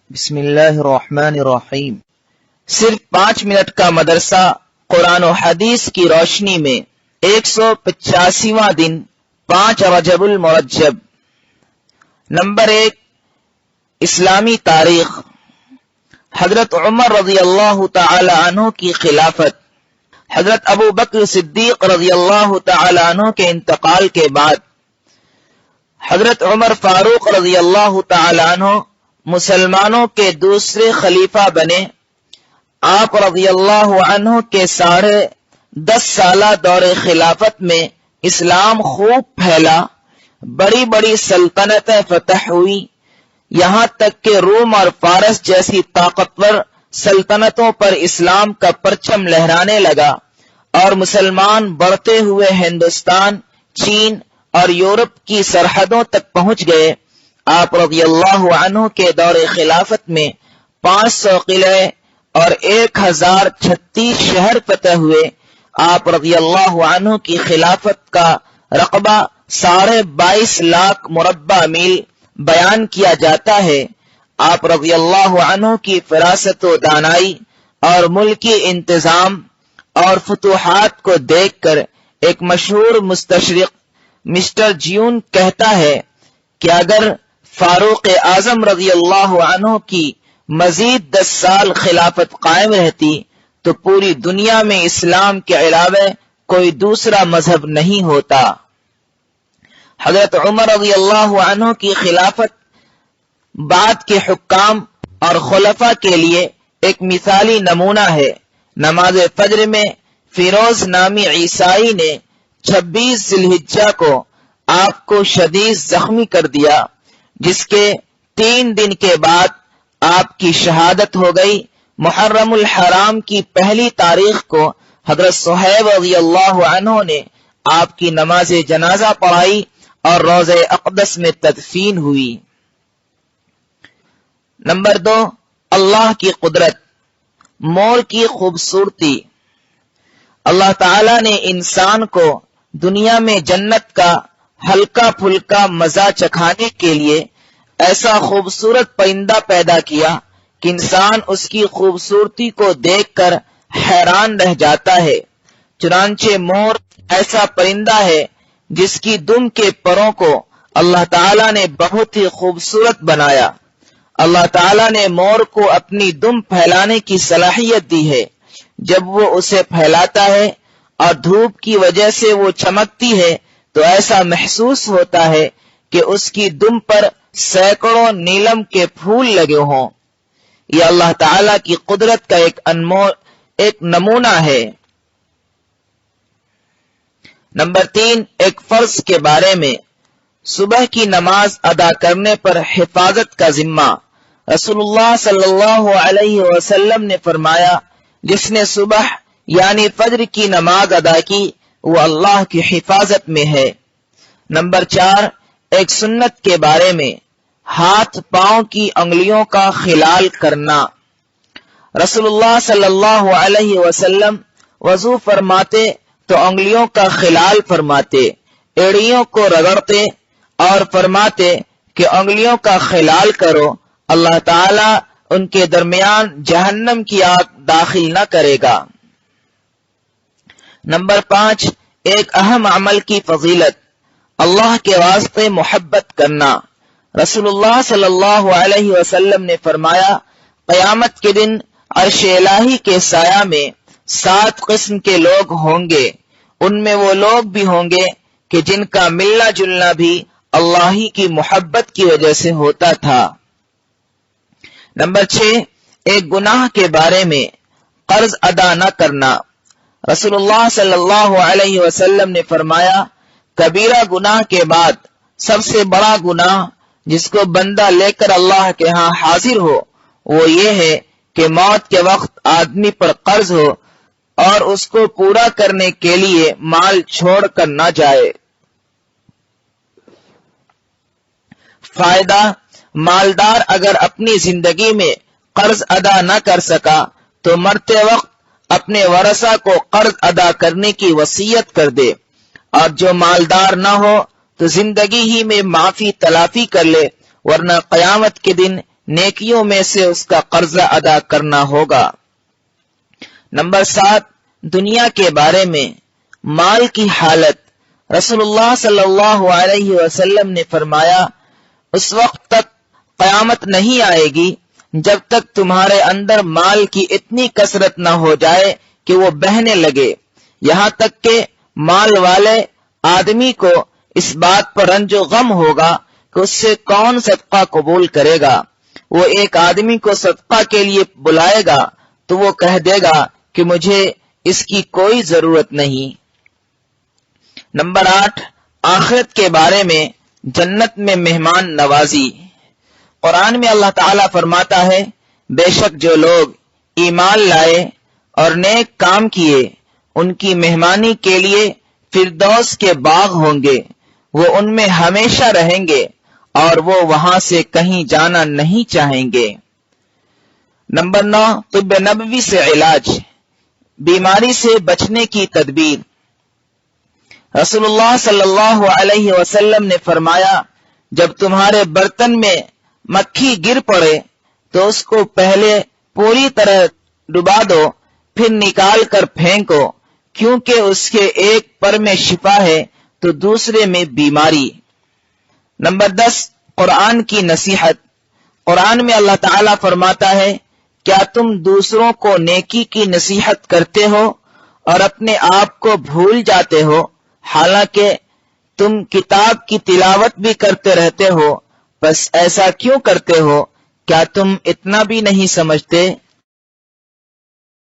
بسم اللہ الرحمن الرحیم۔ صرف 5 منٹ کا مدرسہ قرآن و حدیث کی روشنی میں 185واں دن 5 رجب المرجب۔ نمبر 1، اسلامی تاریخ۔ حضرت عمر رضی اللہ تعالی عنہ کی خلافت۔ حضرت ابو بکر صدیق رضی اللہ تعالی عنہ کے انتقال کے بعد حضرت عمر فاروق رضی اللہ تعالی عنہ مسلمانوں کے دوسرے خلیفہ بنے۔ آپ رضی اللہ عنہ کے 10.5 سالہ دور خلافت میں اسلام خوب پھیلا، بڑی بڑی سلطنتیں فتح ہوئی، یہاں تک کہ روم اور فارس جیسی طاقتور سلطنتوں پر اسلام کا پرچم لہرانے لگا، اور مسلمان بڑھتے ہوئے ہندوستان، چین اور یورپ کی سرحدوں تک پہنچ گئے۔ آپ رضی اللہ عنہ کے دور خلافت میں 500 قلعے اور 1036 شہر فتح ہوئے۔ آپ رضی اللہ عنہ کی خلافت کا رقبہ 22.5 لاکھ مربع میل بیان کیا جاتا ہے۔ آپ رضی اللہ عنہ کی فراست و دانائی اور ملکی انتظام اور فتوحات کو دیکھ کر ایک مشہور مستشرق مسٹر جیون کہتا ہے کہ اگر فاروق اعظم رضی اللہ عنہ کی مزید 10 سال خلافت قائم رہتی تو پوری دنیا میں اسلام کے علاوہ کوئی دوسرا مذہب نہیں ہوتا۔ حضرت عمر رضی اللہ عنہ کی خلافت بعد کے حکام اور خلفاء کے لیے ایک مثالی نمونہ ہے۔ نماز فجر میں فیروز نامی عیسائی نے 26 ذی الحجہ کو آپ کو شدید زخمی کر دیا، جس کے 3 دن کے بعد آپ کی شہادت ہو گئی۔ محرم الحرام کی 1 تاریخ کو حضرت صہیب رضی اللہ عنہ نے آپ کی نماز جنازہ پڑھائی اور روضہ اقدس میں تدفین ہوئی۔ نمبر 2، اللہ کی قدرت، مور کی خوبصورتی۔ اللہ تعالی نے انسان کو دنیا میں جنت کا ہلکا پھلکا مزہ چکھانے کے لیے ایسا خوبصورت پرندہ پیدا کیا کہ انسان اس کی خوبصورتی کو دیکھ کر حیران رہ جاتا ہے۔ چنانچہ مور ایسا پرندہ ہے جس کی دم کے پروں کو اللہ تعالی نے بہت ہی خوبصورت بنایا۔ اللہ تعالی نے مور کو اپنی دم پھیلانے کی صلاحیت دی ہے۔ جب وہ اسے پھیلاتا ہے اور دھوپ کی وجہ سے وہ چمکتی ہے تو ایسا محسوس ہوتا ہے کہ اس کی دم پر سینکڑوں نیلم کے پھول لگے ہوں۔ یہ اللہ تعالی کی قدرت کا ایک نمونہ ہے۔ نمبر 3، ایک فرض کے بارے میں، صبح کی نماز ادا کرنے پر حفاظت کا ذمہ۔ رسول اللہ صلی اللہ علیہ وسلم نے فرمایا، جس نے صبح یعنی فجر کی نماز ادا کی وہ اللہ کی حفاظت میں ہے۔ نمبر 4، ایک سنت کے بارے میں، ہاتھ پاؤں کی انگلیوں کا خلال کرنا۔ رسول اللہ صلی اللہ علیہ وسلم وضو فرماتے تو انگلیوں کا خلال فرماتے، ایڑیوں کو رگڑتے اور فرماتے کہ انگلیوں کا خلال کرو، اللہ تعالی ان کے درمیان جہنم کی آگ داخل نہ کرے گا۔ نمبر 5، ایک اہم عمل کی فضیلت، اللہ کے واسطے محبت کرنا۔ رسول اللہ صلی اللہ علیہ وسلم نے فرمایا، قیامت کے دن عرش الہی کے سایہ میں 7 قسم کے لوگ ہوں گے، ان میں وہ لوگ بھی ہوں گے کہ جن کا ملنا جلنا بھی اللہ ہی کی محبت کی وجہ سے ہوتا تھا۔ نمبر 6، ایک گناہ کے بارے میں، قرض ادا نہ کرنا۔ رسول اللہ صلی اللہ علیہ وسلم نے فرمایا، کبیرہ گناہ کے بعد سب سے بڑا گناہ جس کو بندہ لے کر اللہ کے ہاں حاضر ہو وہ یہ ہے کہ موت کے وقت آدمی پر قرض ہو اور اس کو پورا کرنے کے لیے مال چھوڑ کر نہ جائے۔ فائدہ، مالدار اگر اپنی زندگی میں قرض ادا نہ کر سکا تو مرتے وقت اپنے ورثہ کو قرض ادا کرنے کی وصیت کر دے، اور جو مالدار نہ ہو تو زندگی ہی میں معافی تلافی کر لے، ورنہ قیامت کے دن نیکیوں میں سے اس کا قرضہ ادا کرنا ہوگا۔ نمبر 7، دنیا کے بارے میں مال کی حالت۔ رسول اللہ صلی اللہ علیہ وسلم نے فرمایا، اس وقت تک قیامت نہیں آئے گی جب تک تمہارے اندر مال کی اتنی کثرت نہ ہو جائے کہ وہ بہنے لگے، یہاں تک کہ مال والے آدمی کو اس بات پر رنج و غم ہوگا کہ اس سے کون صدقہ قبول کرے گا۔ وہ ایک آدمی کو صدقہ کے لیے بلائے گا تو وہ کہہ دے گا کہ مجھے اس کی کوئی ضرورت نہیں۔ نمبر 8، آخرت کے بارے میں جنت میں مہمان نوازی۔ قرآن میں اللہ تعالیٰ فرماتا ہے، بے شک جو لوگ ایمان لائے اور نیک کام کیے ان کی مہمانی کے لیے فردوس کے باغ ہوں گے، وہ ان میں ہمیشہ رہیں گے اور وہ وہاں سے کہیں جانا نہیں چاہیں گے۔ نمبر 9، طب نبوی سے علاج، بیماری سے بچنے کی تدبیر۔ رسول اللہ صلی اللہ علیہ وسلم نے فرمایا، جب تمہارے برتن میں مکھی گر پڑے تو اس کو پہلے پوری طرح ڈبا دو، پھر نکال کر پھینکو، کیونکہ اس کے ایک پر میں شفا ہے تو دوسرے میں بیماری۔ نمبر 10، قرآن کی نصیحت۔ قرآن میں اللہ تعالیٰ فرماتا ہے، کیا تم دوسروں کو نیکی کی نصیحت کرتے ہو اور اپنے آپ کو بھول جاتے ہو، حالانکہ تم کتاب کی تلاوت بھی کرتے رہتے ہو، بس ایسا کیوں کرتے ہو؟ کیا تم اتنا بھی نہیں سمجھتے